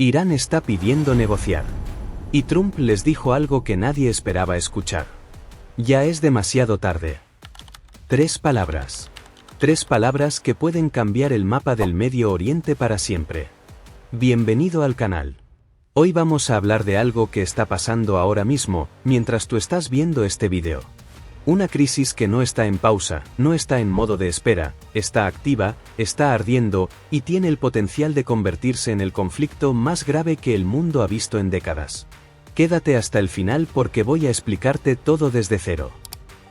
Irán está pidiendo negociar. Y Trump les dijo algo que nadie esperaba escuchar. Ya es demasiado tarde. 3 palabras. 3 palabras que pueden cambiar el mapa del Medio Oriente para siempre. Bienvenido al canal. Hoy vamos a hablar de algo que está pasando ahora mismo, mientras tú estás viendo este video. Una crisis que no está en pausa, no está en modo de espera, está activa, está ardiendo, y tiene el potencial de convertirse en el conflicto más grave que el mundo ha visto en décadas. Quédate hasta el final porque voy a explicarte todo desde cero.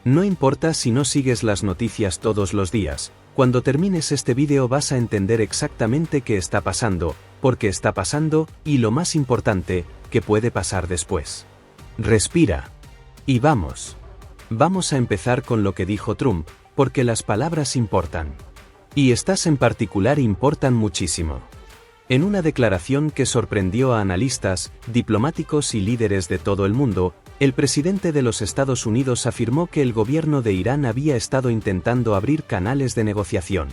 No importa si no sigues las noticias todos los días, cuando termines este vídeo vas a entender exactamente qué está pasando, por qué está pasando, y lo más importante, qué puede pasar después. Respira. Y vamos. Vamos a empezar con lo que dijo Trump, porque las palabras importan. Y estas en particular importan muchísimo. En una declaración que sorprendió a analistas, diplomáticos y líderes de todo el mundo, el presidente de los Estados Unidos afirmó que el gobierno de Irán había estado intentando abrir canales de negociación.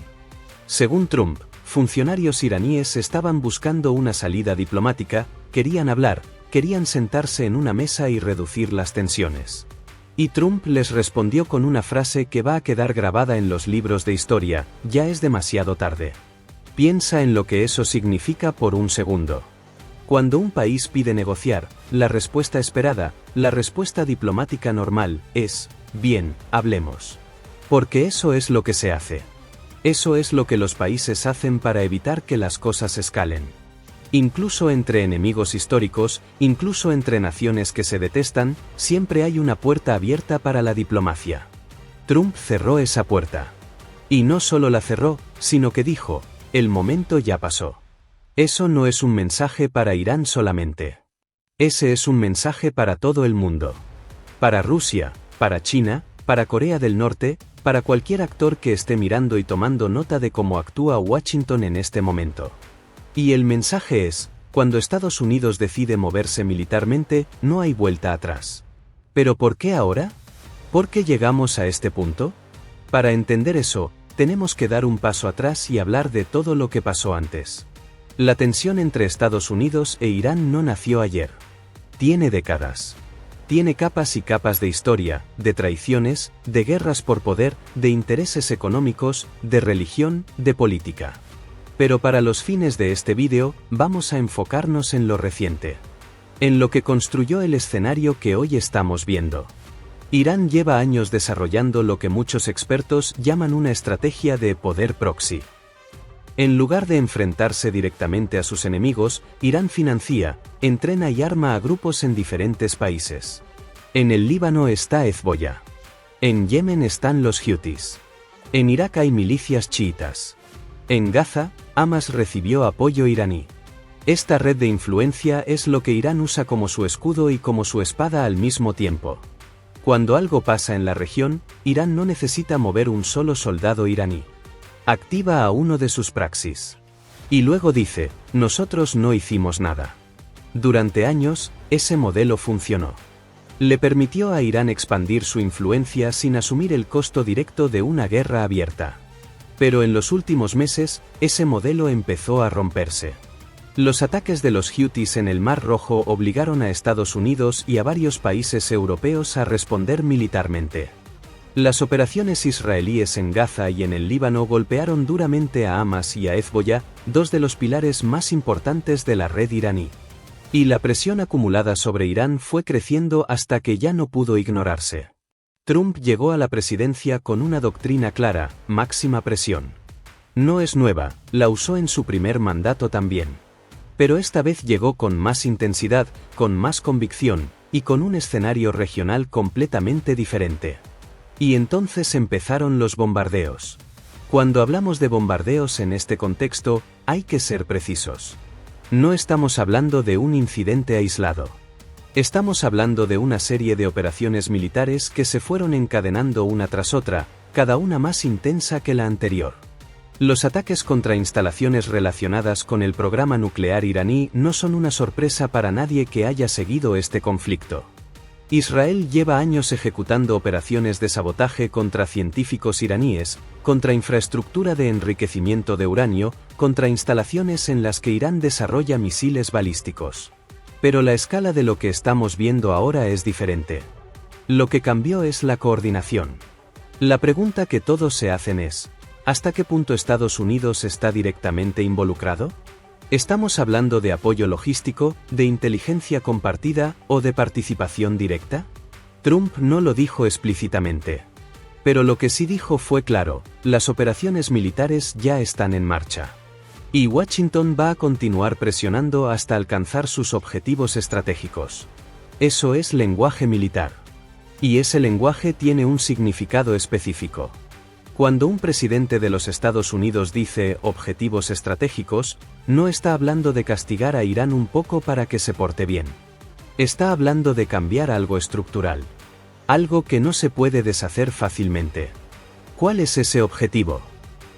Según Trump, funcionarios iraníes estaban buscando una salida diplomática, querían hablar, querían sentarse en una mesa y reducir las tensiones. Y Trump les respondió con una frase que va a quedar grabada en los libros de historia: ya es demasiado tarde. Piensa en lo que eso significa por un segundo. Cuando un país pide negociar, la respuesta esperada, la respuesta diplomática normal, es: bien, hablemos. Porque eso es lo que se hace. Eso es lo que los países hacen para evitar que las cosas escalen. Incluso entre enemigos históricos, incluso entre naciones que se detestan, siempre hay una puerta abierta para la diplomacia. Trump cerró esa puerta. Y no solo la cerró, sino que dijo: el momento ya pasó. Eso no es un mensaje para Irán solamente. Ese es un mensaje para todo el mundo. Para Rusia, para China, para Corea del Norte, para cualquier actor que esté mirando y tomando nota de cómo actúa Washington en este momento. Y el mensaje es: cuando Estados Unidos decide moverse militarmente, no hay vuelta atrás. ¿Pero por qué ahora? ¿Por qué llegamos a este punto? Para entender eso, tenemos que dar un paso atrás y hablar de todo lo que pasó antes. La tensión entre Estados Unidos e Irán no nació ayer. Tiene décadas. Tiene capas y capas de historia, de traiciones, de guerras por poder, de intereses económicos, de religión, de política. Pero para los fines de este vídeo, vamos a enfocarnos en lo reciente. En lo que construyó el escenario que hoy estamos viendo. Irán lleva años desarrollando lo que muchos expertos llaman una estrategia de poder proxy. En lugar de enfrentarse directamente a sus enemigos, Irán financia, entrena y arma a grupos en diferentes países. En el Líbano está Hezbollah. En Yemen están los Houthis. En Irak hay milicias chiitas. En Gaza, Hamas recibió apoyo iraní. Esta red de influencia es lo que Irán usa como su escudo y como su espada al mismo tiempo. Cuando algo pasa en la región, Irán no necesita mover un solo soldado iraní. Activa a uno de sus praxis. Y luego dice: nosotros no hicimos nada. Durante años, ese modelo funcionó. Le permitió a Irán expandir su influencia sin asumir el costo directo de una guerra abierta. Pero en los últimos meses, ese modelo empezó a romperse. Los ataques de los Houthis en el Mar Rojo obligaron a Estados Unidos y a varios países europeos a responder militarmente. Las operaciones israelíes en Gaza y en el Líbano golpearon duramente a Hamas y a Hezbollah, dos de los pilares más importantes de la red iraní. Y la presión acumulada sobre Irán fue creciendo hasta que ya no pudo ignorarse. Trump llegó a la presidencia con una doctrina clara: máxima presión. No es nueva, la usó en su primer mandato también. Pero esta vez llegó con más intensidad, con más convicción, y con un escenario regional completamente diferente. Y entonces empezaron los bombardeos. Cuando hablamos de bombardeos en este contexto, hay que ser precisos. No estamos hablando de un incidente aislado. Estamos hablando de una serie de operaciones militares que se fueron encadenando una tras otra, cada una más intensa que la anterior. Los ataques contra instalaciones relacionadas con el programa nuclear iraní no son una sorpresa para nadie que haya seguido este conflicto. Israel lleva años ejecutando operaciones de sabotaje contra científicos iraníes, contra infraestructura de enriquecimiento de uranio, contra instalaciones en las que Irán desarrolla misiles balísticos. Pero la escala de lo que estamos viendo ahora es diferente. Lo que cambió es la coordinación. La pregunta que todos se hacen es, ¿hasta qué punto Estados Unidos está directamente involucrado? ¿Estamos hablando de apoyo logístico, de inteligencia compartida o de participación directa? Trump no lo dijo explícitamente. Pero lo que sí dijo fue claro, las operaciones militares ya están en marcha. Y Washington va a continuar presionando hasta alcanzar sus objetivos estratégicos. Eso es lenguaje militar. Y ese lenguaje tiene un significado específico. Cuando un presidente de los Estados Unidos dice objetivos estratégicos, no está hablando de castigar a Irán un poco para que se porte bien. Está hablando de cambiar algo estructural. Algo que no se puede deshacer fácilmente. ¿Cuál es ese objetivo?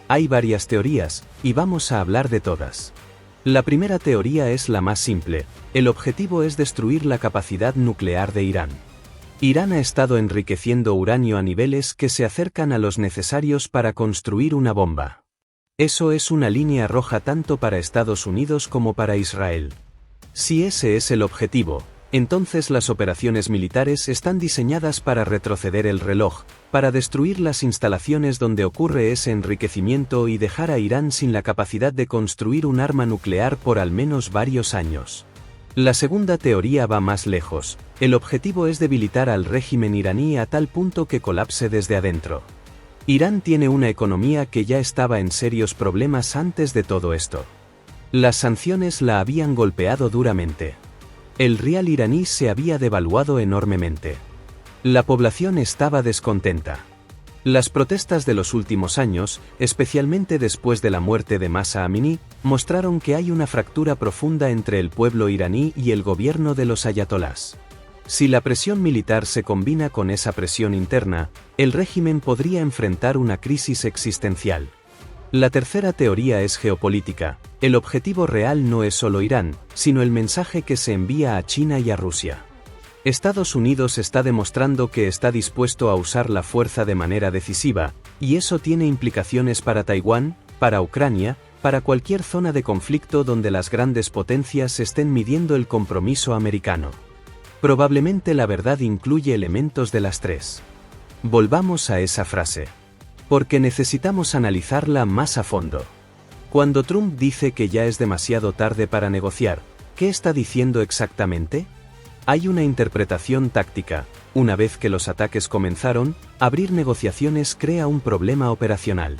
Hay varias teorías, y vamos a hablar de todas. La primera teoría es la más simple, el objetivo es destruir la capacidad nuclear de Irán. Irán ha estado enriqueciendo uranio a niveles que se acercan a los necesarios para construir una bomba. Eso es una línea roja tanto para Estados Unidos como para Israel. Si ese es el objetivo, entonces las operaciones militares están diseñadas para retroceder el reloj, para destruir las instalaciones donde ocurre ese enriquecimiento y dejar a Irán sin la capacidad de construir un arma nuclear por al menos varios años. La segunda teoría va más lejos, el objetivo es debilitar al régimen iraní a tal punto que colapse desde adentro. Irán tiene una economía que ya estaba en serios problemas antes de todo esto. Las sanciones la habían golpeado duramente. El rial iraní se había devaluado enormemente. La población estaba descontenta. Las protestas de los últimos años, especialmente después de la muerte de Mahsa Amini, mostraron que hay una fractura profunda entre el pueblo iraní y el gobierno de los ayatolás. Si la presión militar se combina con esa presión interna, el régimen podría enfrentar una crisis existencial. La tercera teoría es geopolítica. El objetivo real no es solo Irán, sino el mensaje que se envía a China y a Rusia. Estados Unidos está demostrando que está dispuesto a usar la fuerza de manera decisiva, y eso tiene implicaciones para Taiwán, para Ucrania, para cualquier zona de conflicto donde las grandes potencias estén midiendo el compromiso americano. Probablemente la verdad incluye elementos de las tres. Volvamos a esa frase. Porque necesitamos analizarla más a fondo. Cuando Trump dice que ya es demasiado tarde para negociar, ¿qué está diciendo exactamente? Hay una interpretación táctica. Una vez que los ataques comenzaron, abrir negociaciones crea un problema operacional.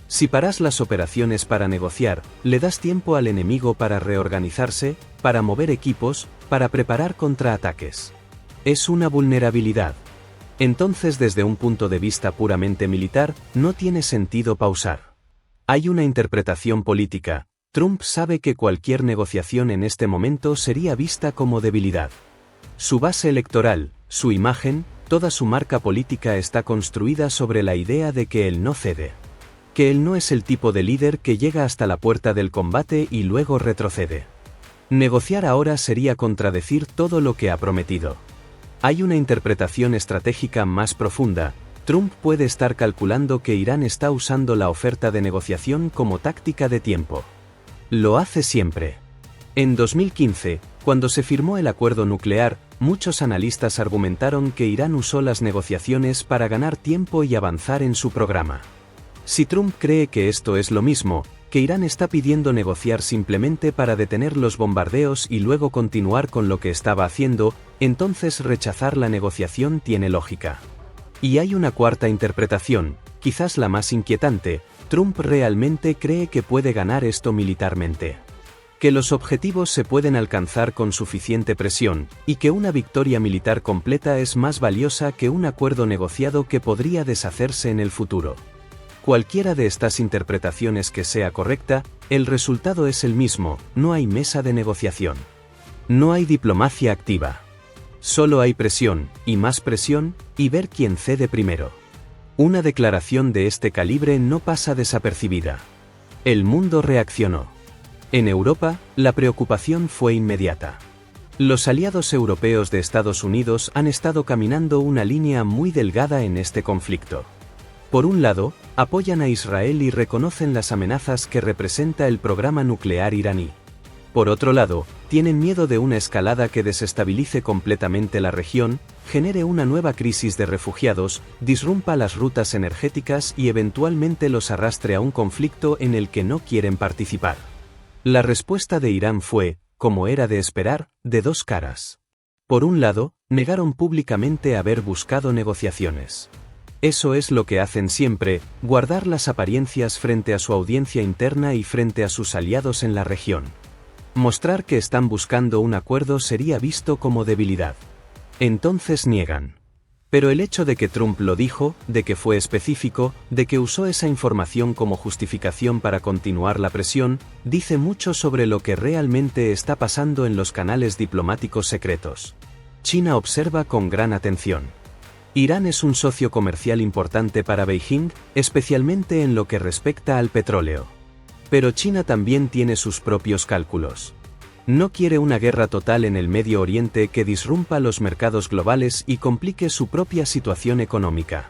Si paras las operaciones para negociar, le das tiempo al enemigo para reorganizarse, para mover equipos, para preparar contraataques. Es una vulnerabilidad. Entonces, desde un punto de vista puramente militar, no tiene sentido pausar. Hay una interpretación política. Trump sabe que cualquier negociación en este momento sería vista como debilidad. Su base electoral, su imagen, toda su marca política está construida sobre la idea de que él no cede. Que él no es el tipo de líder que llega hasta la puerta del combate y luego retrocede. Negociar ahora sería contradecir todo lo que ha prometido. Hay una interpretación estratégica más profunda. Trump puede estar calculando que Irán está usando la oferta de negociación como táctica de tiempo. Lo hace siempre. En 2015, cuando se firmó el acuerdo nuclear, muchos analistas argumentaron que Irán usó las negociaciones para ganar tiempo y avanzar en su programa. Si Trump cree que esto es lo mismo, que Irán está pidiendo negociar simplemente para detener los bombardeos y luego continuar con lo que estaba haciendo, entonces rechazar la negociación tiene lógica. Y hay una cuarta interpretación, quizás la más inquietante. Trump realmente cree que puede ganar esto militarmente. Que los objetivos se pueden alcanzar con suficiente presión, y que una victoria militar completa es más valiosa que un acuerdo negociado que podría deshacerse en el futuro. Cualquiera de estas interpretaciones que sea correcta, el resultado es el mismo, no hay mesa de negociación. No hay diplomacia activa. Solo hay presión, y más presión, y ver quién cede primero. Una declaración de este calibre no pasa desapercibida. El mundo reaccionó. En Europa, la preocupación fue inmediata. Los aliados europeos de Estados Unidos han estado caminando una línea muy delgada en este conflicto. Por un lado, apoyan a Israel y reconocen las amenazas que representa el programa nuclear iraní. Por otro lado, tienen miedo de una escalada que desestabilice completamente la región, genere una nueva crisis de refugiados, disrumpa las rutas energéticas y eventualmente los arrastre a un conflicto en el que no quieren participar. La respuesta de Irán fue, como era de esperar, de dos caras. Por un lado, negaron públicamente haber buscado negociaciones. Eso es lo que hacen siempre, guardar las apariencias frente a su audiencia interna y frente a sus aliados en la región. Mostrar que están buscando un acuerdo sería visto como debilidad. Entonces niegan. Pero el hecho de que Trump lo dijo, de que fue específico, de que usó esa información como justificación para continuar la presión, dice mucho sobre lo que realmente está pasando en los canales diplomáticos secretos. China observa con gran atención. Irán es un socio comercial importante para Beijing, especialmente en lo que respecta al petróleo. Pero China también tiene sus propios cálculos. No quiere una guerra total en el Medio Oriente que disrumpa los mercados globales y complique su propia situación económica.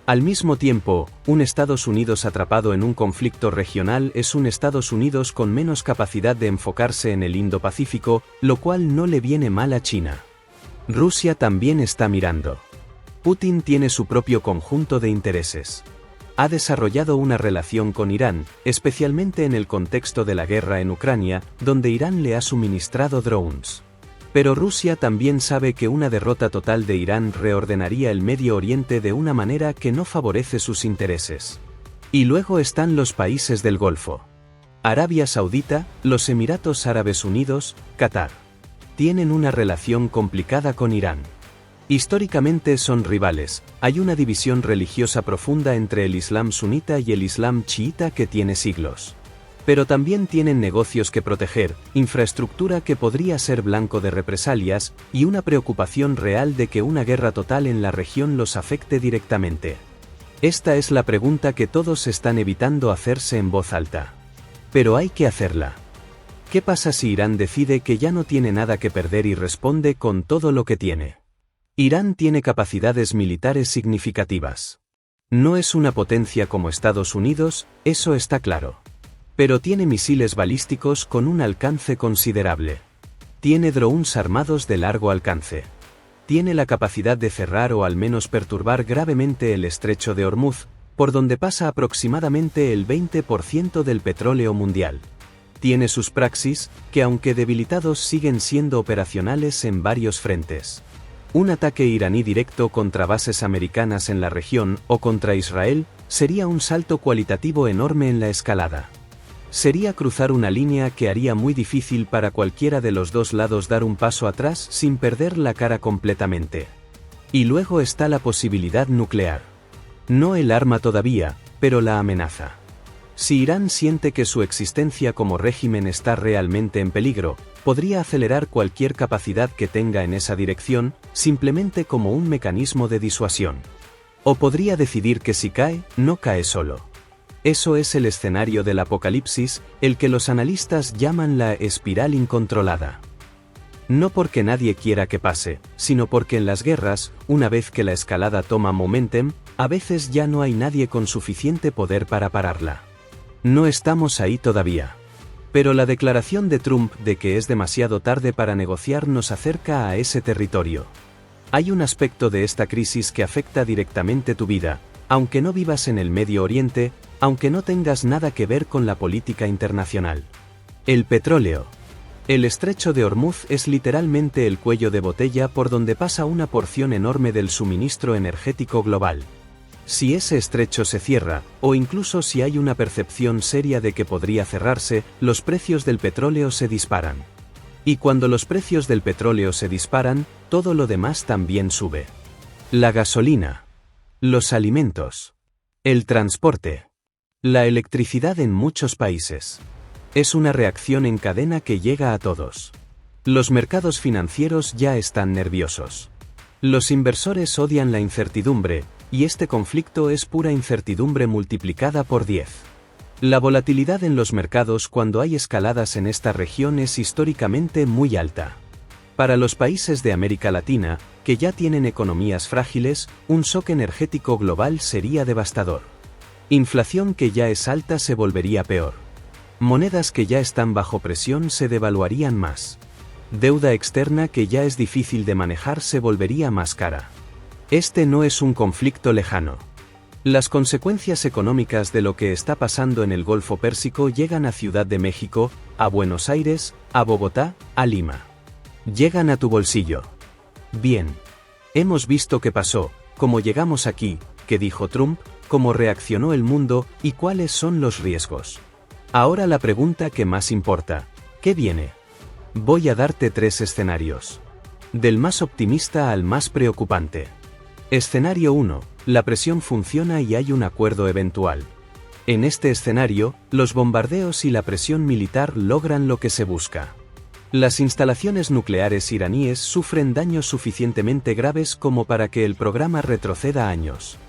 Al mismo tiempo, un Estados Unidos atrapado en un conflicto regional es un Estados Unidos con menos capacidad de enfocarse en el Indo-Pacífico, lo cual no le viene mal a China. Rusia también está mirando. Putin tiene su propio conjunto de intereses. Ha desarrollado una relación con Irán, especialmente en el contexto de la guerra en Ucrania, donde Irán le ha suministrado drones. Pero Rusia también sabe que una derrota total de Irán reordenaría el Medio Oriente de una manera que no favorece sus intereses. Y luego están los países del Golfo. Arabia Saudita, los Emiratos Árabes Unidos, Qatar. Tienen una relación complicada con Irán. Históricamente son rivales, hay una división religiosa profunda entre el Islam sunita y el Islam chiita que tiene siglos. Pero también tienen negocios que proteger, infraestructura que podría ser blanco de represalias, y una preocupación real de que una guerra total en la región los afecte directamente. Esta es la pregunta que todos están evitando hacerse en voz alta. Pero hay que hacerla. ¿Qué pasa si Irán decide que ya no tiene nada que perder y responde con todo lo que tiene? Irán tiene capacidades militares significativas. No es una potencia como Estados Unidos, eso está claro. Pero tiene misiles balísticos con un alcance considerable. Tiene drones armados de largo alcance. Tiene la capacidad de cerrar o al menos perturbar gravemente el estrecho de Hormuz, por donde pasa aproximadamente el 20% del petróleo mundial. Tiene sus praxis, que aunque debilitados siguen siendo operacionales en varios frentes. Un ataque iraní directo contra bases americanas en la región o contra Israel sería un salto cualitativo enorme en la escalada. Sería cruzar una línea que haría muy difícil para cualquiera de los dos lados dar un paso atrás sin perder la cara completamente. Y luego está la posibilidad nuclear. No el arma todavía, pero la amenaza. Si Irán siente que su existencia como régimen está realmente en peligro, podría acelerar cualquier capacidad que tenga en esa dirección, simplemente como un mecanismo de disuasión. O podría decidir que si cae, no cae solo. Eso es el escenario del apocalipsis, el que los analistas llaman la espiral incontrolada. No porque nadie quiera que pase, sino porque en las guerras, una vez que la escalada toma momentum, a veces ya no hay nadie con suficiente poder para pararla. No estamos ahí todavía. Pero la declaración de Trump de que es demasiado tarde para negociar nos acerca a ese territorio. Hay un aspecto de esta crisis que afecta directamente tu vida, aunque no vivas en el Medio Oriente, aunque no tengas nada que ver con la política internacional. El petróleo. El estrecho de Hormuz es literalmente el cuello de botella por donde pasa una porción enorme del suministro energético global. Si ese estrecho se cierra, o incluso si hay una percepción seria de que podría cerrarse, los precios del petróleo se disparan. Y cuando los precios del petróleo se disparan, todo lo demás también sube. La gasolina. Los alimentos. El transporte. La electricidad en muchos países. Es una reacción en cadena que llega a todos. Los mercados financieros ya están nerviosos. Los inversores odian la incertidumbre, y este conflicto es pura incertidumbre multiplicada por 10. La volatilidad en los mercados cuando hay escaladas en esta región es históricamente muy alta. Para los países de América Latina, que ya tienen economías frágiles, un shock energético global sería devastador. Inflación que ya es alta se volvería peor. Monedas que ya están bajo presión se devaluarían más. Deuda externa que ya es difícil de manejar se volvería más cara. Este no es un conflicto lejano. Las consecuencias económicas de lo que está pasando en el Golfo Pérsico llegan a Ciudad de México, a Buenos Aires, a Bogotá, a Lima. Llegan a tu bolsillo. Bien. Hemos visto qué pasó, cómo llegamos aquí, qué dijo Trump, cómo reaccionó el mundo y cuáles son los riesgos. Ahora la pregunta que más importa, ¿qué viene? Voy a darte 3 escenarios. Del más optimista al más preocupante. Escenario 1, la presión funciona y hay un acuerdo eventual. En este escenario, los bombardeos y la presión militar logran lo que se busca. Las instalaciones nucleares iraníes sufren daños suficientemente graves como para que el programa retroceda años.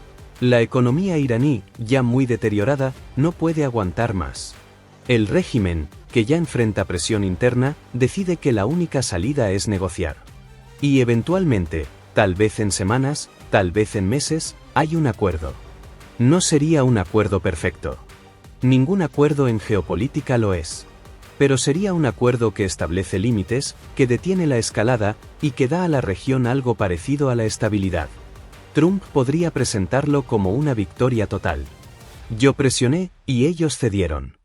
La economía iraní, ya muy deteriorada, no puede aguantar más. El régimen, que ya enfrenta presión interna, decide que la única salida es negociar. Y eventualmente, tal vez en semanas, tal vez en meses, hay un acuerdo. No sería un acuerdo perfecto. Ningún acuerdo en geopolítica lo es. Pero sería un acuerdo que establece límites, que detiene la escalada, y que da a la región algo parecido a la estabilidad. Trump podría presentarlo como una victoria total. Yo presioné, y ellos cedieron.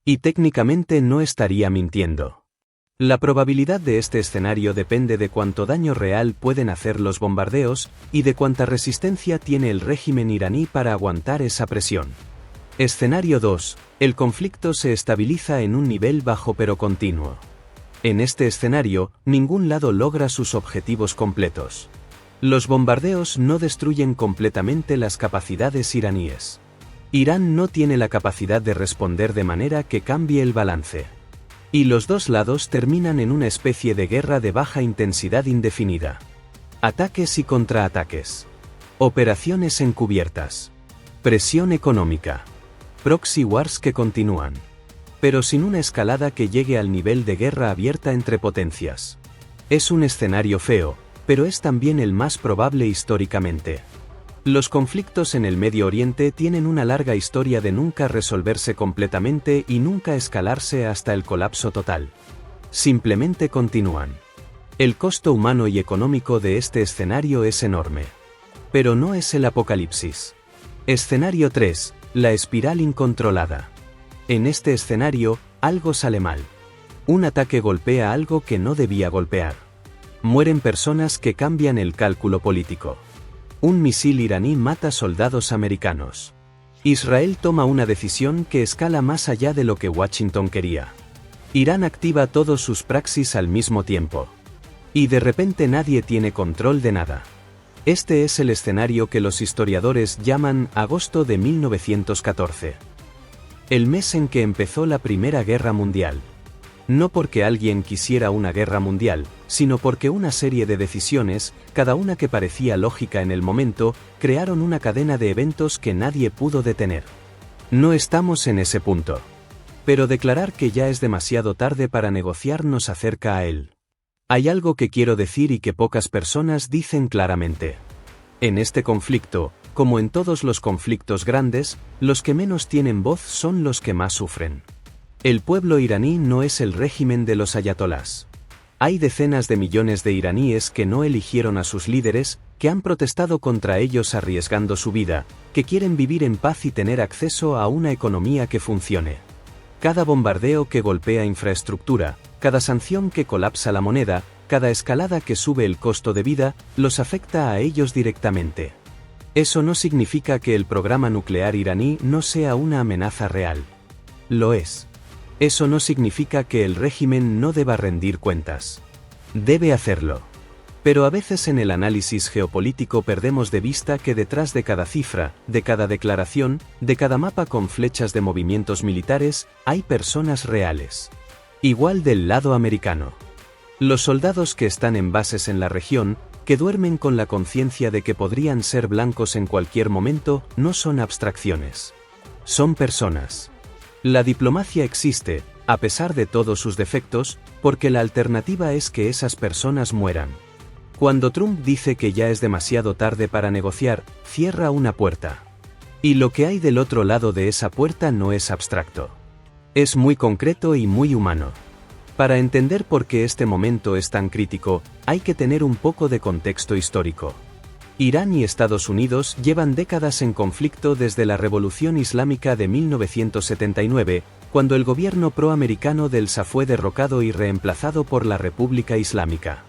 Y técnicamente no estaría mintiendo. La probabilidad de este escenario depende de cuánto daño real pueden hacer los bombardeos, y de cuánta resistencia tiene el régimen iraní para aguantar esa presión. Escenario 2. El conflicto se estabiliza en un nivel bajo pero continuo. En este escenario, ningún lado logra sus objetivos completos. Los bombardeos no destruyen completamente las capacidades iraníes. Irán no tiene la capacidad de responder de manera que cambie el balance. Y los dos lados terminan en una especie de guerra de baja intensidad indefinida. Ataques y contraataques. Operaciones encubiertas. Presión económica. Proxy wars que continúan. Pero sin una escalada que llegue al nivel de guerra abierta entre potencias. Es un escenario feo, pero es también el más probable históricamente. Los conflictos en el Medio Oriente tienen una larga historia de nunca resolverse completamente y nunca escalarse hasta el colapso total. Simplemente continúan. El costo humano y económico de este escenario es enorme. Pero no es el apocalipsis. Escenario 3. La espiral incontrolada. En este escenario, algo sale mal. Un ataque golpea algo que no debía golpear. Mueren personas que cambian el cálculo político. Un misil iraní mata soldados americanos. Israel toma una decisión que escala más allá de lo que Washington quería. Irán activa todos sus praxis al mismo tiempo. Y de repente nadie tiene control de nada. Este es el escenario que los historiadores llaman agosto de 1914. El mes en que empezó la Primera Guerra Mundial. No porque alguien quisiera una guerra mundial, sino porque una serie de decisiones, cada una que parecía lógica en el momento, crearon una cadena de eventos que nadie pudo detener. No estamos en ese punto. Pero declarar que ya es demasiado tarde para negociar nos acerca a él. Hay algo que quiero decir y que pocas personas dicen claramente. En este conflicto, como en todos los conflictos grandes, los que menos tienen voz son los que más sufren. El pueblo iraní no es el régimen de los ayatolás. Hay decenas de millones de iraníes que no eligieron a sus líderes, que han protestado contra ellos arriesgando su vida, que quieren vivir en paz y tener acceso a una economía que funcione. Cada bombardeo que golpea infraestructura, cada sanción que colapsa la moneda, cada escalada que sube el costo de vida, los afecta a ellos directamente. Eso no significa que el programa nuclear iraní no sea una amenaza real. Lo es. Eso no significa que el régimen no deba rendir cuentas. Debe hacerlo. Pero a veces en el análisis geopolítico perdemos de vista que detrás de cada cifra, de cada declaración, de cada mapa con flechas de movimientos militares, hay personas reales. Igual del lado americano. Los soldados que están en bases en la región, que duermen con la conciencia de que podrían ser blancos en cualquier momento, no son abstracciones. Son personas. La diplomacia existe, a pesar de todos sus defectos, porque la alternativa es que esas personas mueran. Cuando Trump dice que ya es demasiado tarde para negociar, cierra una puerta. Y lo que hay del otro lado de esa puerta no es abstracto. Es muy concreto y muy humano. Para entender por qué este momento es tan crítico, hay que tener un poco de contexto histórico. Irán y Estados Unidos llevan décadas en conflicto desde la Revolución Islámica de 1979, cuando el gobierno proamericano del Shah fue derrocado y reemplazado por la República Islámica.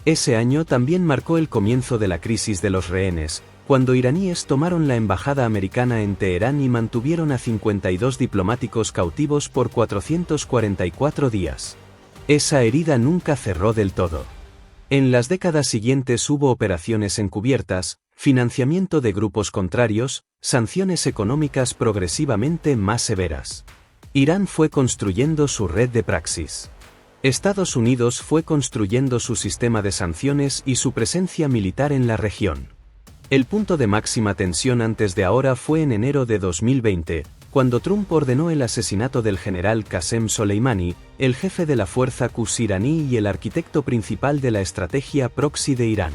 Ese año también marcó el comienzo de la crisis de los rehenes, cuando iraníes tomaron la embajada americana en Teherán y mantuvieron a 52 diplomáticos cautivos por 444 días. Esa herida nunca cerró del todo. En las décadas siguientes hubo operaciones encubiertas, financiamiento de grupos contrarios, sanciones económicas progresivamente más severas. Irán fue construyendo su red de praxis. Estados Unidos fue construyendo su sistema de sanciones y su presencia militar en la región. El punto de máxima tensión antes de ahora fue en enero de 2020, cuando Trump ordenó el asesinato del general Qasem Soleimani, el jefe de la fuerza Quds iraní y el arquitecto principal de la estrategia proxy de Irán.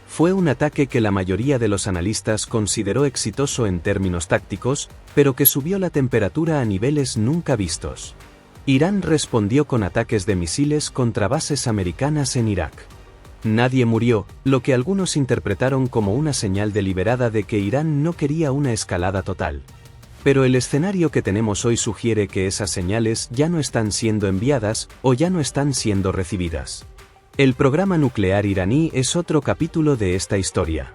Fue un ataque que la mayoría de los analistas consideró exitoso en términos tácticos, pero que subió la temperatura a niveles nunca vistos. Irán respondió con ataques de misiles contra bases americanas en Irak. Nadie murió, lo que algunos interpretaron como una señal deliberada de que Irán no quería una escalada total. Pero el escenario que tenemos hoy sugiere que esas señales ya no están siendo enviadas o ya no están siendo recibidas. El programa nuclear iraní es otro capítulo de esta historia.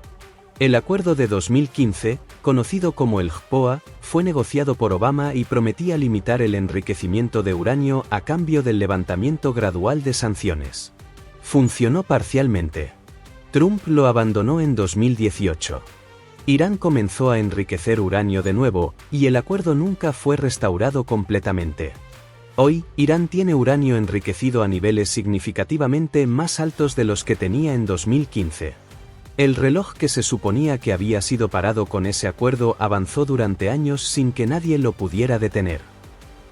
El acuerdo de 2015, conocido como el JPOA, fue negociado por Obama y prometía limitar el enriquecimiento de uranio a cambio del levantamiento gradual de sanciones. Funcionó parcialmente. Trump lo abandonó en 2018. Irán comenzó a enriquecer uranio de nuevo, y el acuerdo nunca fue restaurado completamente. Hoy, Irán tiene uranio enriquecido a niveles significativamente más altos de los que tenía en 2015. El reloj que se suponía que había sido parado con ese acuerdo avanzó durante años sin que nadie lo pudiera detener.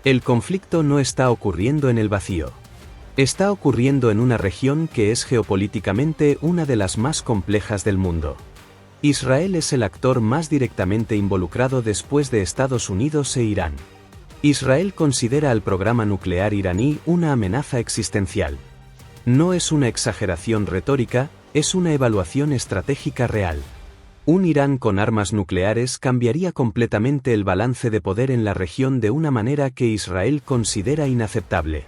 El conflicto no está ocurriendo en el vacío. Está ocurriendo en una región que es geopolíticamente una de las más complejas del mundo. Israel es el actor más directamente involucrado después de Estados Unidos e Irán. Israel considera al programa nuclear iraní una amenaza existencial. No es una exageración retórica, es una evaluación estratégica real. Un Irán con armas nucleares cambiaría completamente el balance de poder en la región de una manera que Israel considera inaceptable.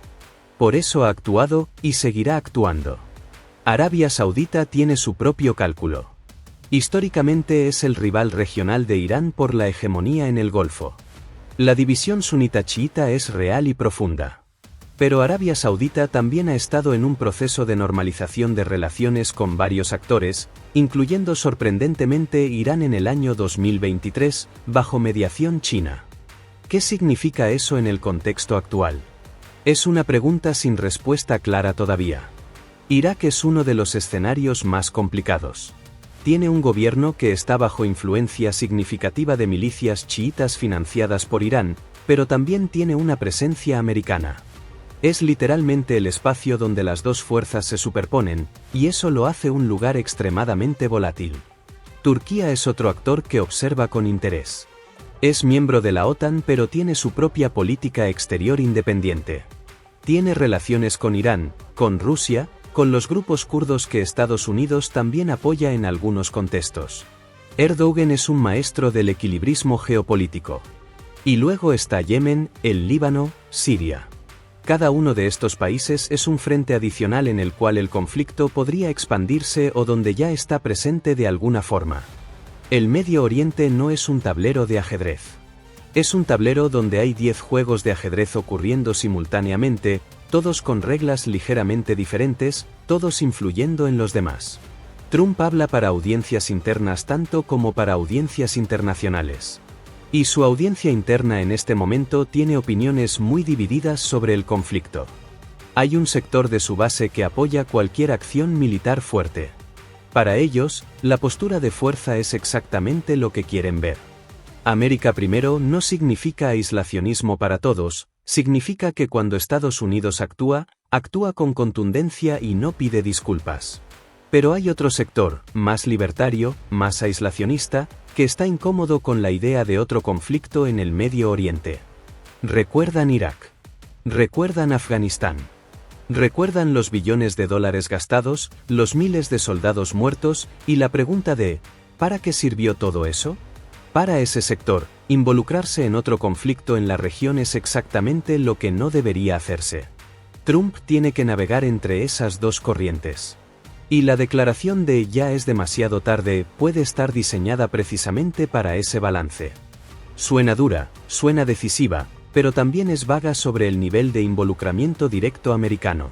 Por eso ha actuado, y seguirá actuando. Arabia Saudita tiene su propio cálculo. Históricamente es el rival regional de Irán por la hegemonía en el Golfo. La división sunita-chiita es real y profunda. Pero Arabia Saudita también ha estado en un proceso de normalización de relaciones con varios actores, incluyendo sorprendentemente Irán en el año 2023, bajo mediación china. ¿Qué significa eso en el contexto actual? Es una pregunta sin respuesta clara todavía. Irak es uno de los escenarios más complicados. Tiene un gobierno que está bajo influencia significativa de milicias chiitas financiadas por Irán, pero también tiene una presencia americana. Es literalmente el espacio donde las dos fuerzas se superponen, y eso lo hace un lugar extremadamente volátil. Turquía es otro actor que observa con interés. Es miembro de la OTAN pero tiene su propia política exterior independiente. Tiene relaciones con Irán, con Rusia, con los grupos kurdos que Estados Unidos también apoya en algunos contextos. Erdogan es un maestro del equilibrismo geopolítico. Y luego está Yemen, el Líbano, Siria. Cada uno de estos países es un frente adicional en el cual el conflicto podría expandirse o donde ya está presente de alguna forma. El Medio Oriente no es un tablero de ajedrez. Es un tablero donde hay 10 juegos de ajedrez ocurriendo simultáneamente, todos con reglas ligeramente diferentes, todos influyendo en los demás. Trump habla para audiencias internas tanto como para audiencias internacionales. Y su audiencia interna en este momento tiene opiniones muy divididas sobre el conflicto. Hay un sector de su base que apoya cualquier acción militar fuerte. Para ellos, la postura de fuerza es exactamente lo que quieren ver. América primero no significa aislacionismo para todos, Significa que cuando Estados Unidos actúa con contundencia y no pide disculpas. Pero hay otro sector, más libertario, más aislacionista, que está incómodo con la idea de otro conflicto en el Medio Oriente. Recuerdan Irak. Recuerdan Afganistán. Recuerdan los billones de dólares gastados, los miles de soldados muertos, y la pregunta de, ¿para qué sirvió todo eso? Para ese sector, involucrarse en otro conflicto en la región es exactamente lo que no debería hacerse. Trump tiene que navegar entre esas dos corrientes. Y la declaración de "ya es demasiado tarde" puede estar diseñada precisamente para ese balance. Suena dura, suena decisiva, pero también es vaga sobre el nivel de involucramiento directo americano.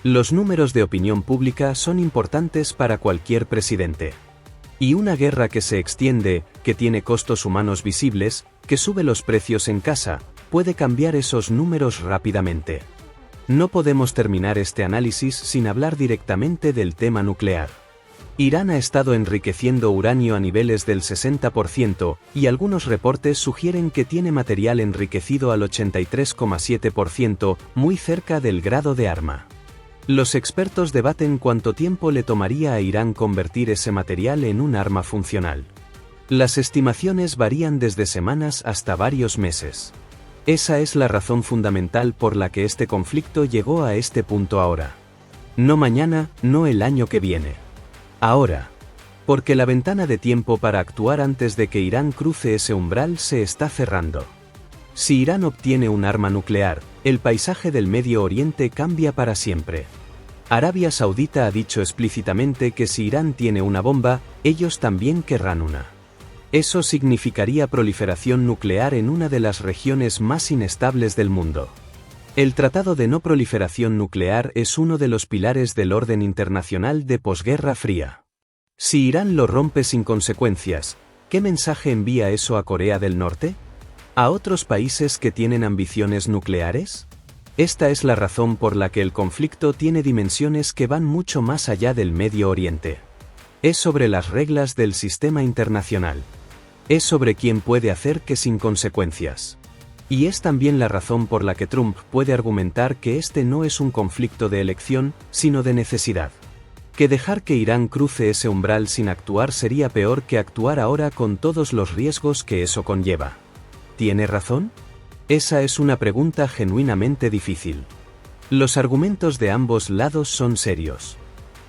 Los números de opinión pública son importantes para cualquier presidente. Y una guerra que se extiende, que tiene costos humanos visibles, que sube los precios en casa, puede cambiar esos números rápidamente. No podemos terminar este análisis sin hablar directamente del tema nuclear. Irán ha estado enriqueciendo uranio a niveles del 60%, y algunos reportes sugieren que tiene material enriquecido al 83,7%, muy cerca del grado de arma. Los expertos debaten cuánto tiempo le tomaría a Irán convertir ese material en un arma funcional. Las estimaciones varían desde semanas hasta varios meses. Esa es la razón fundamental por la que este conflicto llegó a este punto ahora. No mañana, no el año que viene. Ahora. Porque la ventana de tiempo para actuar antes de que Irán cruce ese umbral se está cerrando. Si Irán obtiene un arma nuclear, el paisaje del Medio Oriente cambia para siempre. Arabia Saudita ha dicho explícitamente que si Irán tiene una bomba, ellos también querrán una. Eso significaría proliferación nuclear en una de las regiones más inestables del mundo. El Tratado de No Proliferación Nuclear es uno de los pilares del orden internacional de posguerra fría. Si Irán lo rompe sin consecuencias, ¿qué mensaje envía eso a Corea del Norte? ¿A otros países que tienen ambiciones nucleares? Esta es la razón por la que el conflicto tiene dimensiones que van mucho más allá del Medio Oriente. Es sobre las reglas del sistema internacional. Es sobre quién puede hacer qué sin consecuencias. Y es también la razón por la que Trump puede argumentar que este no es un conflicto de elección, sino de necesidad. Que dejar que Irán cruce ese umbral sin actuar sería peor que actuar ahora con todos los riesgos que eso conlleva. ¿Tiene razón? Esa es una pregunta genuinamente difícil. Los argumentos de ambos lados son serios.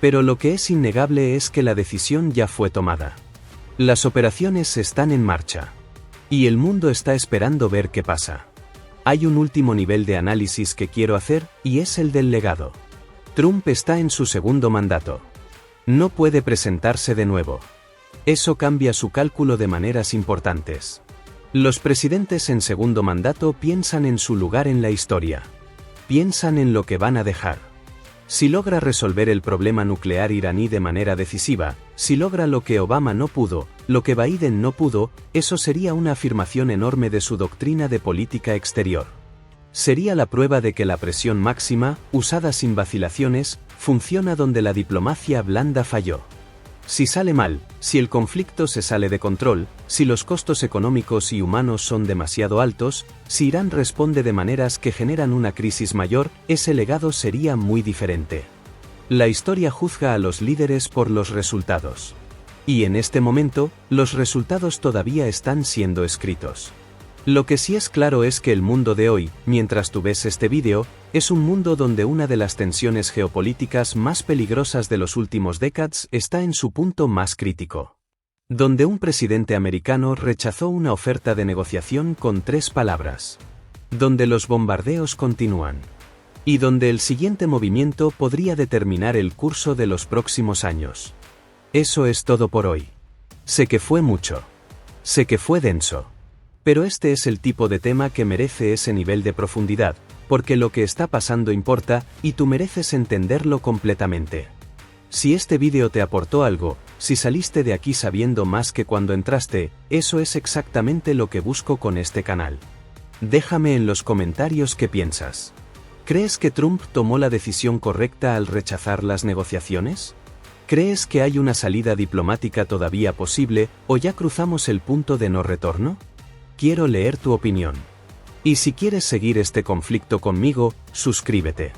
Pero lo que es innegable es que la decisión ya fue tomada. Las operaciones están en marcha. Y el mundo está esperando ver qué pasa. Hay un último nivel de análisis que quiero hacer, y es el del legado. Trump está en su segundo mandato. No puede presentarse de nuevo. Eso cambia su cálculo de maneras importantes. Los presidentes en segundo mandato piensan en su lugar en la historia. Piensan en lo que van a dejar. Si logra resolver el problema nuclear iraní de manera decisiva, si logra lo que Obama no pudo, lo que Biden no pudo, eso sería una afirmación enorme de su doctrina de política exterior. Sería la prueba de que la presión máxima, usada sin vacilaciones, funciona donde la diplomacia blanda falló. Si sale mal, si el conflicto se sale de control, si los costos económicos y humanos son demasiado altos, si Irán responde de maneras que generan una crisis mayor, ese legado sería muy diferente. La historia juzga a los líderes por los resultados. Y en este momento, los resultados todavía están siendo escritos. Lo que sí es claro es que el mundo de hoy, mientras tú ves este vídeo, es un mundo donde una de las tensiones geopolíticas más peligrosas de los últimos décadas está en su punto más crítico. Donde un presidente americano rechazó una oferta de negociación con 3 palabras. Donde los bombardeos continúan. Y donde el siguiente movimiento podría determinar el curso de los próximos años. Eso es todo por hoy. Sé que fue mucho. Sé que fue denso. Pero este es el tipo de tema que merece ese nivel de profundidad, porque lo que está pasando importa, y tú mereces entenderlo completamente. Si este vídeo te aportó algo, si saliste de aquí sabiendo más que cuando entraste, eso es exactamente lo que busco con este canal. Déjame en los comentarios qué piensas. ¿Crees que Trump tomó la decisión correcta al rechazar las negociaciones? ¿Crees que hay una salida diplomática todavía posible, o ya cruzamos el punto de no retorno? Quiero leer tu opinión. Y si quieres seguir este conflicto conmigo, suscríbete.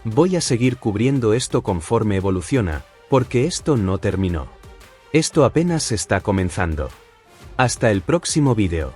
Voy a seguir cubriendo esto conforme evoluciona, porque esto no terminó. Esto apenas está comenzando. Hasta el próximo vídeo.